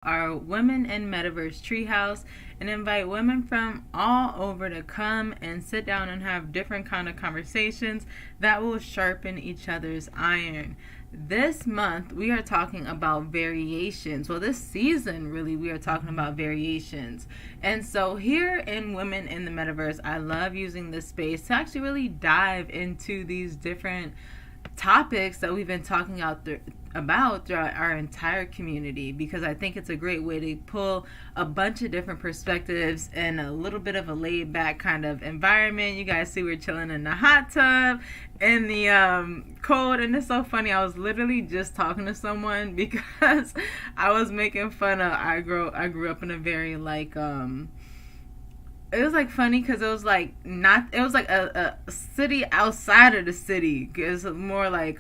our Women in Metaverse Treehouse and invite women from all over to come and sit down and have different kind of conversations that will sharpen each other's iron. This month we are talking about variations. Well, this season really we are talking about variations. And so here in Women in the Metaverse, I love using this space to actually really dive into these different topics that we've been talking about throughout our entire community, because I think it's a great way to pull a bunch of different perspectives in a little bit of a laid back kind of environment. You guys see we're chilling in the hot tub in the cold, and it's so funny. I was literally just talking to someone because I was making fun of I grew up in a very it was like funny because it was like a city outside of the city. It's more like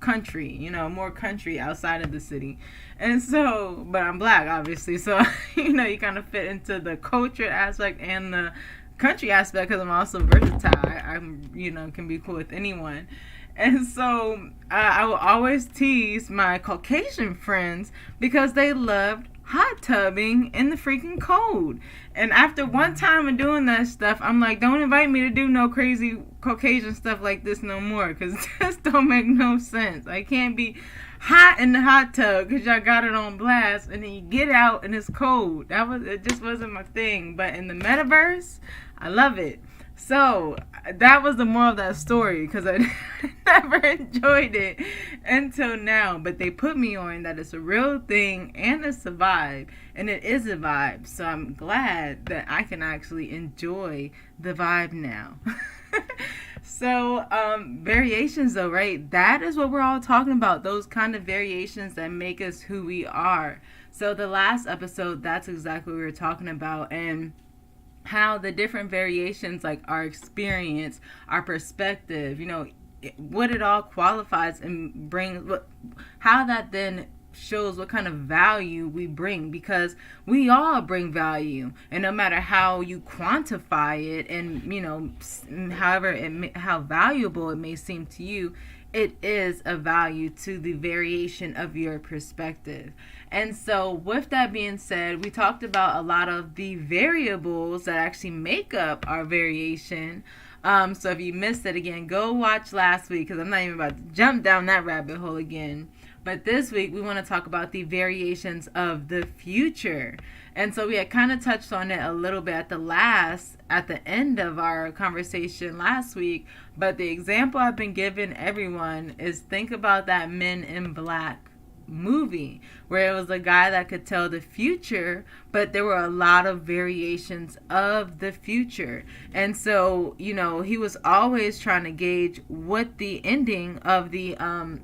country, more country outside of the city. And so, but I'm black obviously, so you kind of fit into the culture aspect and the country aspect because I'm also versatile. I'm can be cool with anyone. And so I will always tease my Caucasian friends because they loved hot tubbing in the freaking cold. And after one time of doing that stuff, I'm like, don't invite me to do no crazy Caucasian stuff like this no more, because this don't make no sense. I can't be hot in the hot tub because y'all got it on blast, and then you get out and it's cold. It just wasn't my thing. But in the metaverse, I love it. So that was the moral of that story, because I never enjoyed it until now. But they put me on that it's a real thing and it's a vibe, and it is a vibe. So I'm glad that I can actually enjoy the vibe now. So variations though, right? That is what we're all talking about. Those kind of variations that make us who we are. So the last episode, that's exactly what we were talking about, and how the different variations, like our experience, our perspective, what it all qualifies and brings, how that then shows what kind of value we bring, because we all bring value, and no matter how you quantify it and how valuable it may seem to you, it is a value to the variation of your perspective. And so with that being said, we talked about a lot of the variables that actually make up our variation. So if you missed it again, go watch last week, because I'm not even about to jump down that rabbit hole again. But this week we want to talk about the variations of the future. And so we had kind of touched on it a little bit at the end of our conversation last week. But the example I've been giving everyone is, think about that Men in Black movie, where it was a guy that could tell the future, but there were a lot of variations of the future. And so he was always trying to gauge what the ending of the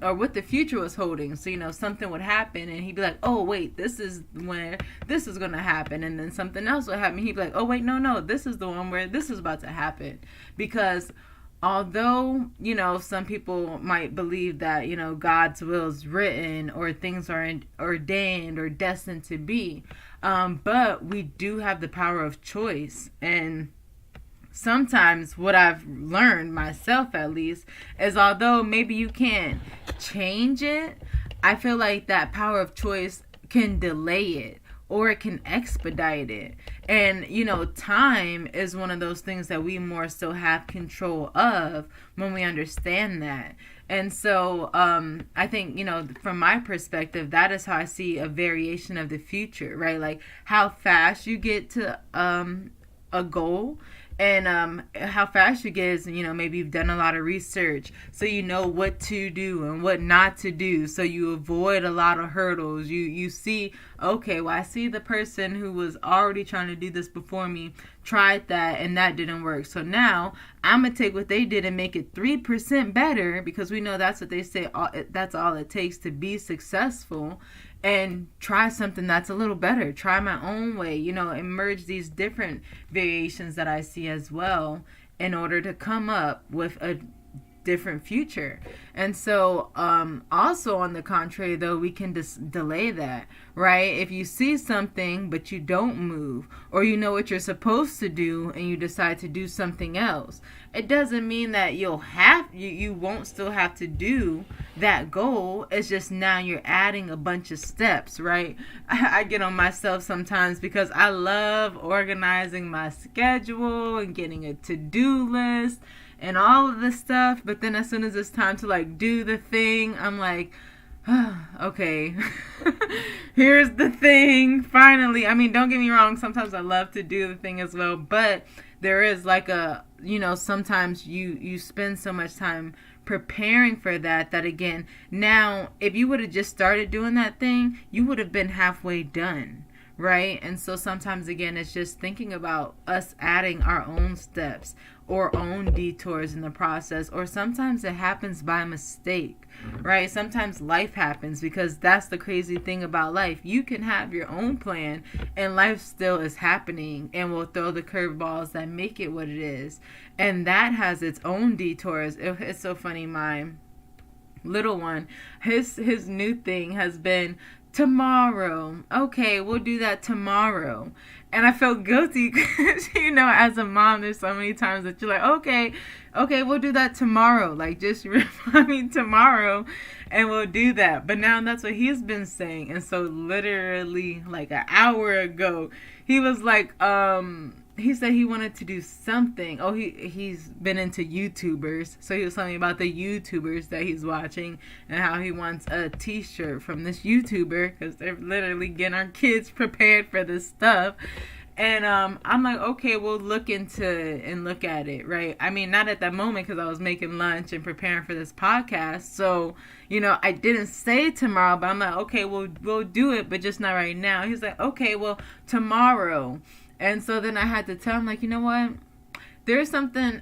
or what the future was holding. So something would happen and he'd be like, oh wait, this is where this is going to happen, and then something else would happen. He'd be like, oh wait, no, this is the one where this is about to happen. Because although some people might believe that God's will is written, or things are ordained or destined to be, but we do have the power of choice. And sometimes what I've learned myself, at least, is although maybe you can't change it, I feel like that power of choice can delay it, or it can expedite it. And time is one of those things that we more so have control of when we understand that. And so I think from my perspective, that is how I see a variation of the future, right? Like how fast you get to a goal, and how fast you get is maybe you've done a lot of research, so you know what to do and what not to do, so you avoid a lot of hurdles. You see, okay, well, I see the person who was already trying to do this before me tried that and that didn't work, so now I'm gonna take what they did and make it 3% better, because we know that's what they say, that's all it takes to be successful, and try something that's a little better, try my own way, emerge these different variations that I see as well, in order to come up with a different future. And so also on the contrary, though, we can just delay that, right? If you see something but you don't move, or you know what you're supposed to do and you decide to do something else, it doesn't mean that you won't still have to do that goal. It's just now you're adding a bunch of steps, right? I get on myself sometimes because I love organizing my schedule and getting a to-do list and all of this stuff, but then as soon as it's time to like do the thing, I'm like, okay, here's the thing, finally. I mean, don't get me wrong, sometimes I love to do the thing as well, but there is like sometimes you spend so much time preparing for that again, now, if you would have just started doing that thing, you would have been halfway done, right? And so sometimes, again, it's just thinking about us adding our own steps or own detours in the process, or sometimes it happens by mistake, right? Sometimes life happens, because that's the crazy thing about life. You can have your own plan and life still is happening and will throw the curveballs that make it what it is, and that has its own detours. It's so funny, my little one, his new thing has been tomorrow. Okay, we'll do that tomorrow. And I felt guilty because, as a mom, there's so many times that you're like, okay, we'll do that tomorrow. Like, just remind me tomorrow and we'll do that. But now that's what he's been saying. And so literally like an hour ago, he was like, he said he wanted to do something. Oh, he's been into YouTubers. So he was telling me about the YouTubers that he's watching and how he wants a t-shirt from this YouTuber, because they're literally getting our kids prepared for this stuff. And I'm like, okay, we'll look at it, right? I mean, not at that moment, because I was making lunch and preparing for this podcast. So, I didn't say tomorrow, but I'm like, okay, we'll do it, but just not right now. He's like, okay, well, tomorrow. And so then I had to tell him, like, you know what? There's something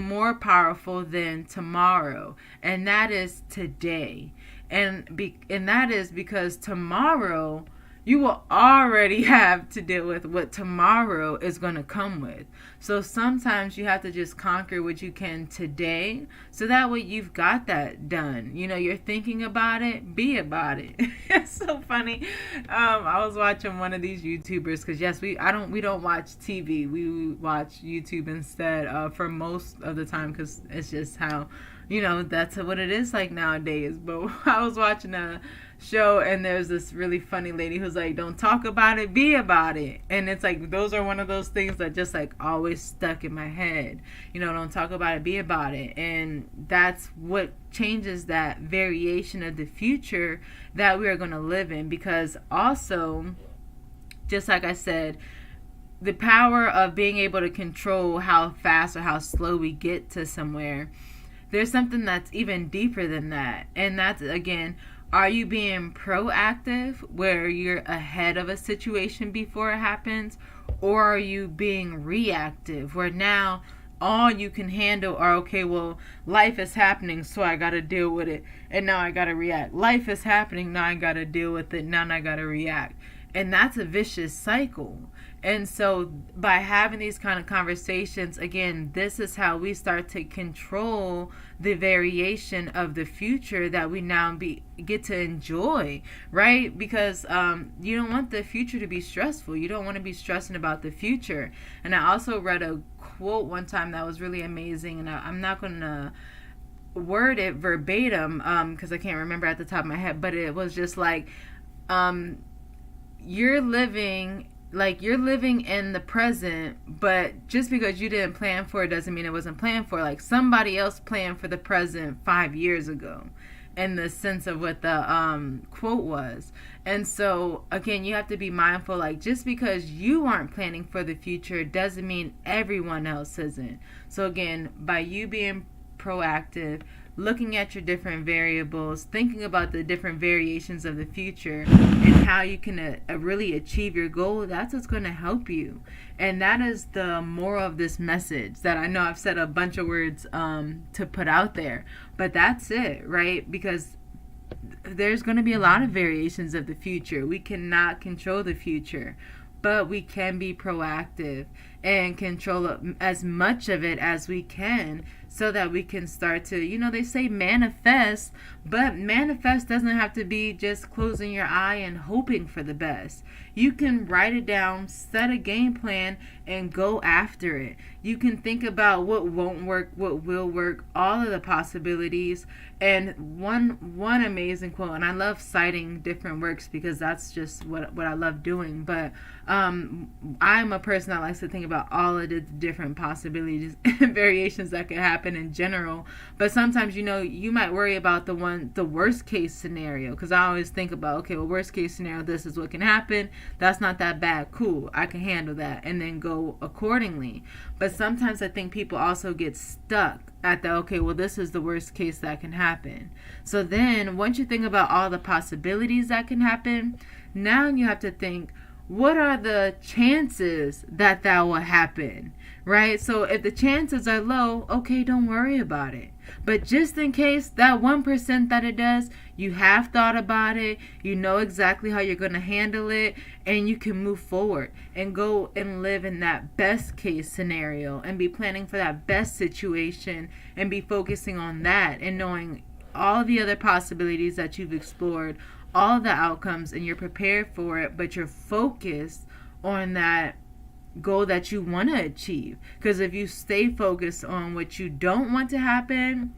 more powerful than tomorrow, and that is today. And that is because tomorrow you will already have to deal with what tomorrow is going to come with. So sometimes you have to just conquer what you can today, so that way you've got that done. You're thinking about it, be about it. It's so funny. I was watching one of these YouTubers, because yes, we don't watch TV. We watch YouTube instead for most of the time, because it's just how, that's what it is like nowadays. But I was watching a show, and there's this really funny lady who's like, don't talk about it, be about it. And it's like, those are one of those things that just like always stuck in my head. Don't talk about it, be about it. And that's what changes that variation of the future that we are going to live in. Because also, just like I said, the power of being able to control how fast or how slow we get to somewhere, there's something that's even deeper than that. And that's, again, are you being proactive, where you're ahead of a situation before it happens? Or are you being reactive, where now all you can handle are, okay, well, life is happening, so I got to deal with it, and now I got to react. Life is happening, now I got to deal with it, now I got to react. And that's a vicious cycle. And so by having these kind of conversations, again, this is how we start to control the variation of the future that we now get to enjoy, right? Because you don't want the future to be stressful. You don't want to be stressing about the future. And I also read a quote one time that was really amazing, and I'm not going to word it verbatim because I can't remember at the top of my head, but it was just like, you're living in the present, but just because you didn't plan for it doesn't mean it wasn't planned for. Like, somebody else planned for the present 5 years ago, in the sense of what the quote was. And so, again, you have to be mindful, like, just because you aren't planning for the future doesn't mean everyone else isn't. So, again, by you being proactive, looking at your different variables, thinking about the different variations of the future and how you can really achieve your goal, that's what's going to help you. And that is the moral of this message, that I know I've said a bunch of words to put out there, but that's it, right? Because there's going to be a lot of variations of the future. We cannot control the future, but we can be proactive and control as much of it as we can, so that we can start to, they say manifest, but manifest doesn't have to be just closing your eye and hoping for the best. You can write it down, set a game plan, and go after it. You can think about what won't work, what will work, all of the possibilities. And one amazing quote, and I love citing different works because that's just what I love doing. But I'm a person that likes to think about all of the different possibilities and variations that could happen in general. But sometimes, you might worry about the worst case scenario, because I always think about, okay, well, worst case scenario, this is what can happen. That's not that bad. Cool, I can handle that, and then go accordingly. But sometimes I think people also get stuck at the, okay, well, this is the worst case that can happen. So then once you think about all the possibilities that can happen, now you have to think, what are the chances that will happen, right? So if the chances are low, okay, don't worry about it. But just in case that 1% that it does, you have thought about it, you know exactly how you're going to handle it, and you can move forward and go and live in that best case scenario and be planning for that best situation and be focusing on that and knowing all the other possibilities that you've explored, all the outcomes, and you're prepared for it, but you're focused on that goal that you want to achieve. Because if you stay focused on what you don't want to happen,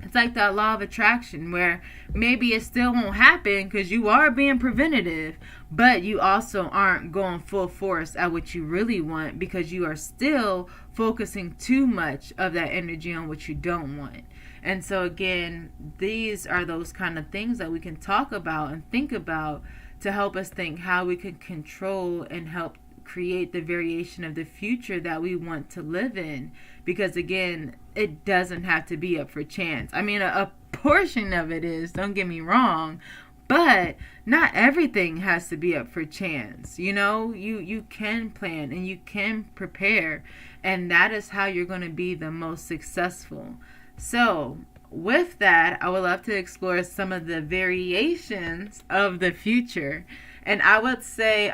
it's like that law of attraction where maybe it still won't happen because you are being preventative, but you also aren't going full force at what you really want because you are still focusing too much of that energy on what you don't want. And so again, these are those kind of things that we can talk about and think about to help us think how we can control and help create the variation of the future that we want to live in. Because again, it doesn't have to be up for chance. I mean, a portion of it is, don't get me wrong, but not everything has to be up for chance. You can plan and you can prepare, and that is how you're going to be the most successful. So with that, I would love to explore some of the variations of the future. And I would say,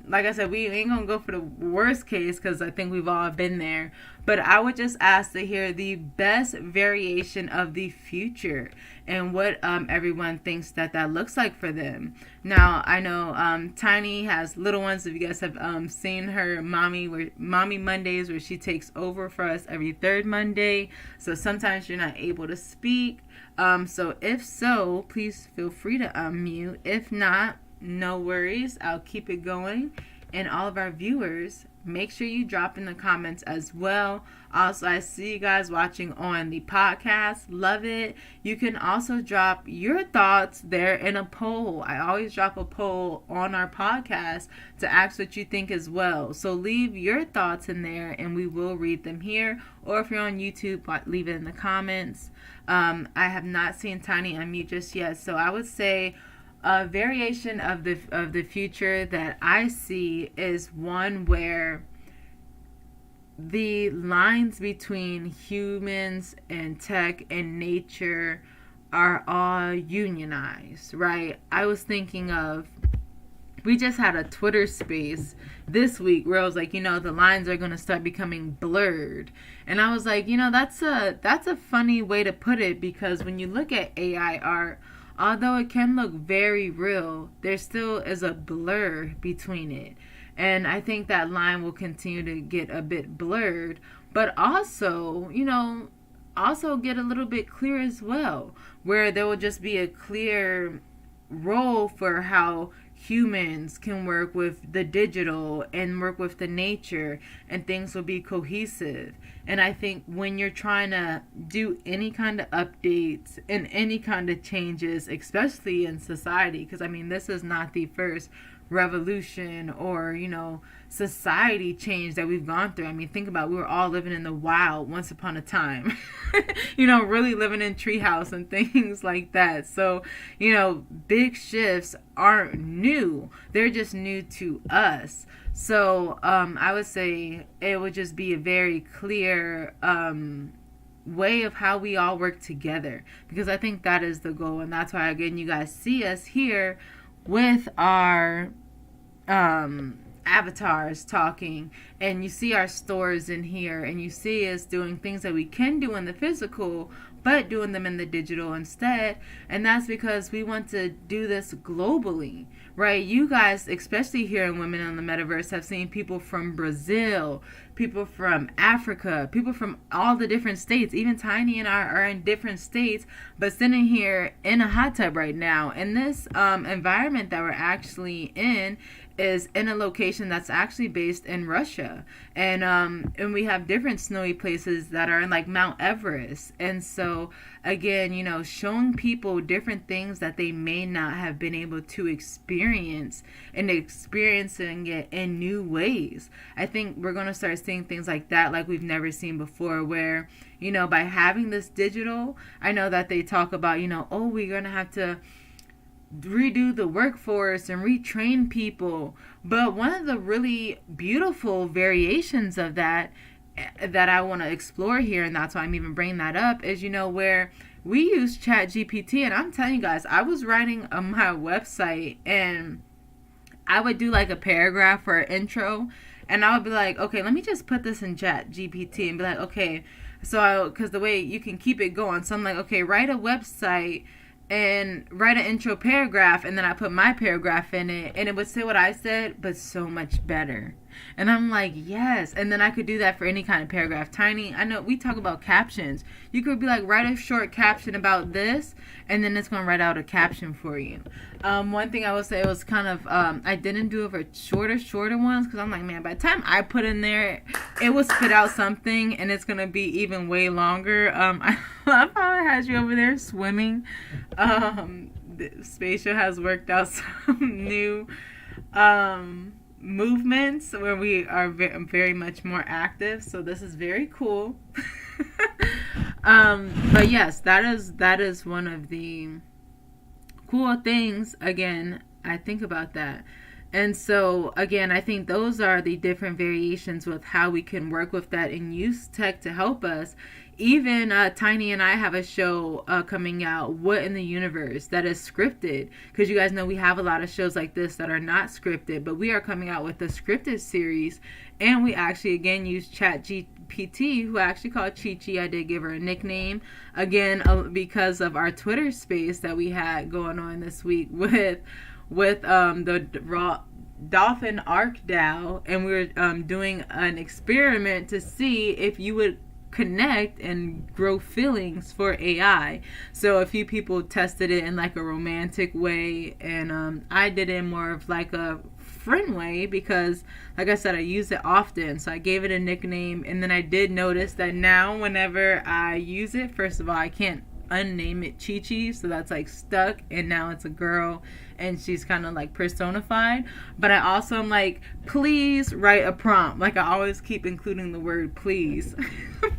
like I said, we ain't going to go for the worst case because I think we've all been there. But I would just ask to hear the best variation of the future and what everyone thinks that looks like for them. Now, I know Tiny has little ones. If you guys have seen her Mommy Mondays, where she takes over for us every third Monday. So sometimes you're not able to speak. So if so, please feel free to unmute. If not, no worries. I'll keep it going. And all of our viewers, make sure you drop in the comments as well. Also, I see you guys watching on the podcast. Love it. You can also drop your thoughts there in a poll. I always drop a poll on our podcast to ask what you think as well. So leave your thoughts in there and we will read them here. Or if you're on YouTube, leave it in the comments. I have not seen Tiny unmute just yet. So I would say a variation of the future that I see is one where the lines between humans and tech and nature are all unionized, right? I was thinking of, we just had a Twitter space this week where I was like, the lines are going to start becoming blurred. And I was like, that's a funny way to put it, because when you look at AI art, although it can look very real, there still is a blur between it. And I think that line will continue to get a bit blurred, but also, also get a little bit clear as well, where there will just be a clear role for how humans can work with the digital and work with the nature, and things will be cohesive. And I think when you're trying to do any kind of updates and any kind of changes, especially in society, because this is not the first revolution or society change that we've gone through. Think about, we were all living in the wild once upon a time. Really living in treehouse and things like that. So big shifts aren't new, they're just new to us. So I would say it would just be a very clear way of how we all work together, because I think that is the goal. And that's why, again, you guys see us here with our avatars talking, and you see our stores in here, and you see us doing things that we can do in the physical but doing them in the digital instead. And that's because we want to do this globally, right? You guys, especially here in Women in the Metaverse, have seen people from Brazil, people from Africa, people from all the different states. Even Tiny and I are in different states, but sitting here in a hot tub right now. And this environment that we're actually in is in a location that's actually based in Russia, and we have different snowy places that are in like Mount Everest. And so again, you know, showing people different things that they may not have been able to experience, and experiencing it in new ways. I think we're going to start seeing things like that like we've never seen before, where, you know, by having this digital, I know that they talk about, you know, oh, we're going to have to redo the workforce and retrain people. But one of the really beautiful variations of that I want to explore here, and that's why I'm even bringing that up, is, you know, where we use Chat GPT. And I'm telling you guys, I was writing on my website, and I would do like a paragraph or an intro, and I would be like, okay, let me just put this in Chat GPT and be like, okay, so because the way you can keep it going, so I'm like, okay, write a website and write an intro paragraph, and then I put my paragraph in it, and it would say what I said, but so much better. And I'm like, yes. And then I could do that for any kind of paragraph. Tiny, I know we talk about captions. You could be like, write a short caption about this, and then it's going to write out a caption for you. One thing I would say, it was kind of, I didn't do it for shorter ones, because I'm like, man, by the time I put in there, it will spit out something, and it's going to be even way longer. I love how it has you over there swimming. Spatial has worked out some new movements where we are very much more active, so this is very cool. But yes, that is one of the cool things. Again, I think about that. And so again, I think those are the different variations with how we can work with that and use tech to help us. Even Tiny and I have a show coming out, What in the Universe, that is scripted. Because you guys know we have a lot of shows like this that are not scripted, but we are coming out with a scripted series. And we actually, again, use Chat GPT, who I actually called Chi-Chi. I did give her a nickname. Again, because of our Twitter space that we had going on this week with the raw Dolphin Arc DAO. And we were doing an experiment to see if you would connect and grow feelings for AI. So a few people tested it in like a romantic way, and I did it in more of like a friend way, because like I said, I use it often, so I gave it a nickname. And then I did notice that now whenever I use it, first of all, I can't unname it Chi-Chi, so that's like stuck, and now it's a girl and she's kind of like personified. But I also am like, please write a prompt. Like I always keep including the word please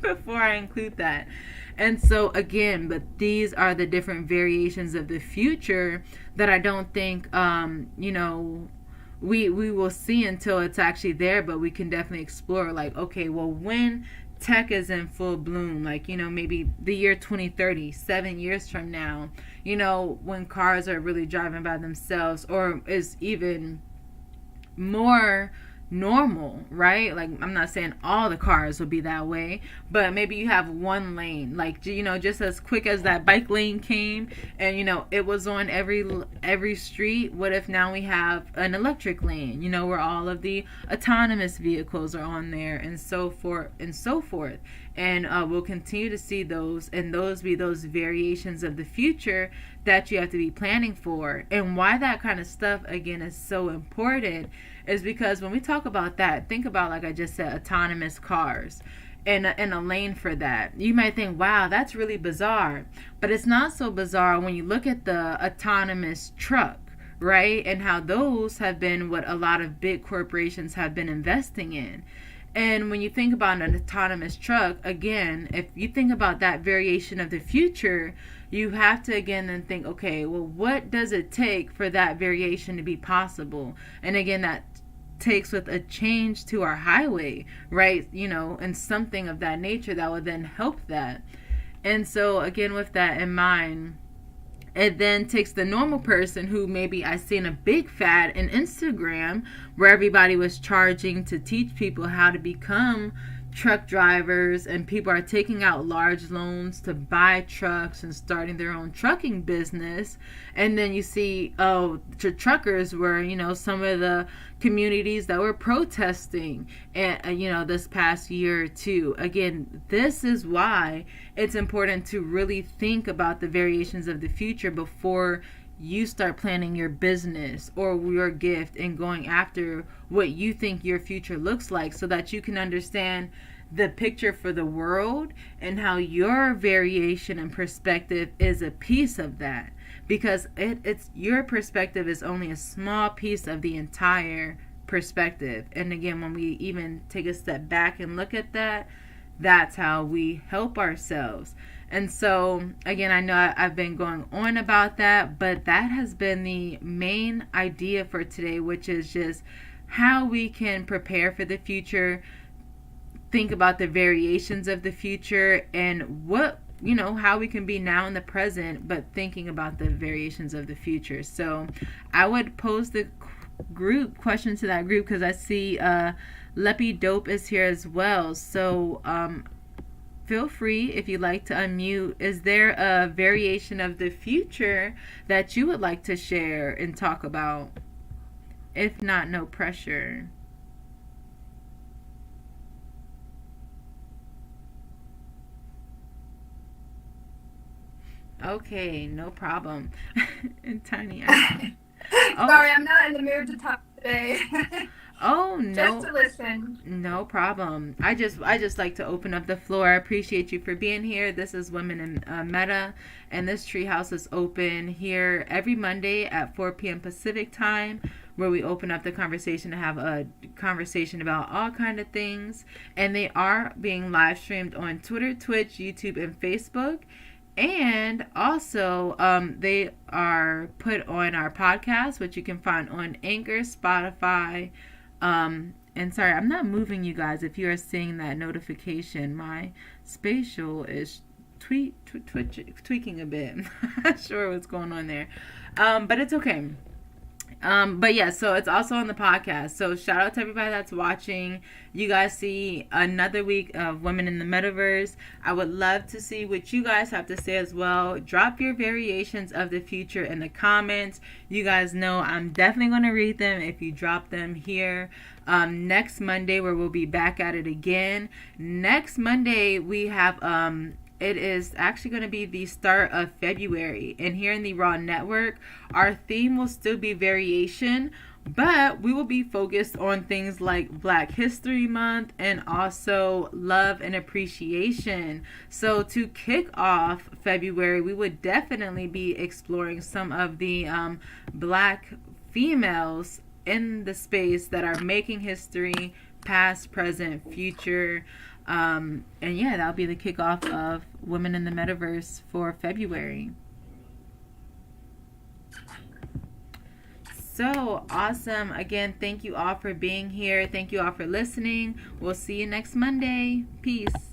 before I include that. And so again, but these are the different variations of the future that I don't think you know, we will see until it's actually there. But we can definitely explore, like, okay, well, when tech is in full bloom, like, you know, maybe the year 2030, 7 years from now, you know, when cars are really driving by themselves, or is even more normal, right? Like, I'm not saying all the cars will be that way, but maybe you have one lane, like, you know, just as quick as that bike lane came, and, you know, it was on every street. What if now we have an electric lane, you know, where all of the autonomous vehicles are on there, and so forth and so forth. And we'll continue to see those, and those be those variations of the future that you have to be planning for. And why that kind of stuff, again, is so important is because when we talk about that, think about, like I just said, autonomous cars and a lane for that. You might think, wow, that's really bizarre. But it's not so bizarre when you look at the autonomous truck, right? And how those have been what a lot of big corporations have been investing in. And when you think about an autonomous truck, again, if you think about that variation of the future, you have to again then think, okay, well, what does it take for that variation to be possible? And again, that takes with a change to our highway, right? You know, and something of that nature that would then help that. And so again, with that in mind, It then takes the normal person who maybe I seen a big fad in Instagram where everybody was charging to teach people how to become truck drivers, and people are taking out large loans to buy trucks and starting their own trucking business. And then you see, oh, the truckers were, some of the communities that were protesting, and this past year or two. Again, this is why it's important to really think about the variations of the future before you start planning your business or your gift and going after what you think your future looks like, so that you can understand the picture for the world and how your variation and perspective is a piece of that, because it's your perspective is only a small piece of the entire perspective. And again, when we even take a step back and look at that, that's how we help ourselves. And so, again, I know I've been going on about that, but that has been the main idea for today, which is just how we can prepare for the future, think about the variations of the future, and what, how we can be now in the present, but thinking about the variations of the future. So I would pose the group question to that group, because I see Leppy Dope is here as well. So feel free, if you'd like to unmute. Is there a variation of the future that you would like to share and talk about? If not, no pressure. Okay, no problem. And Tiny. Sorry, I'm not in the mood to talk today. Oh, no. Just to listen. No problem. I just like to open up the floor. I appreciate you for being here. This is Women in Meta, and this treehouse is open here every Monday at 4 p.m. Pacific time, where we open up the conversation to have a conversation about all kind of things. And they are being live streamed on Twitter, Twitch, YouTube, and Facebook. And also, they are put on our podcast, which you can find on Anchor, Spotify. And sorry, I'm not moving, you guys. If you are seeing that notification, my spatial is tweaking a bit. I'm not sure what's going on there. But it's okay. But yeah, so it's also on the podcast. So shout out to everybody that's watching. You guys see another week of Women in the Metaverse. I would love to see what you guys have to say as well. Drop your variations of the future in the comments. You guys know I'm definitely going to read them if you drop them here. Next Monday, where we'll be back at it again. Next Monday, we have it is actually going to be the start of February. And here in the Raw Network, our theme will still be variation, but we will be focused on things like Black History Month and also love and appreciation. So to kick off February, we would definitely be exploring some of the Black females in the space that are making history, past, present, future. And yeah, that'll be the kickoff of Women in the Metaverse for February. So awesome. Again, thank you all for being here. Thank you all for listening. We'll see you next Monday. Peace.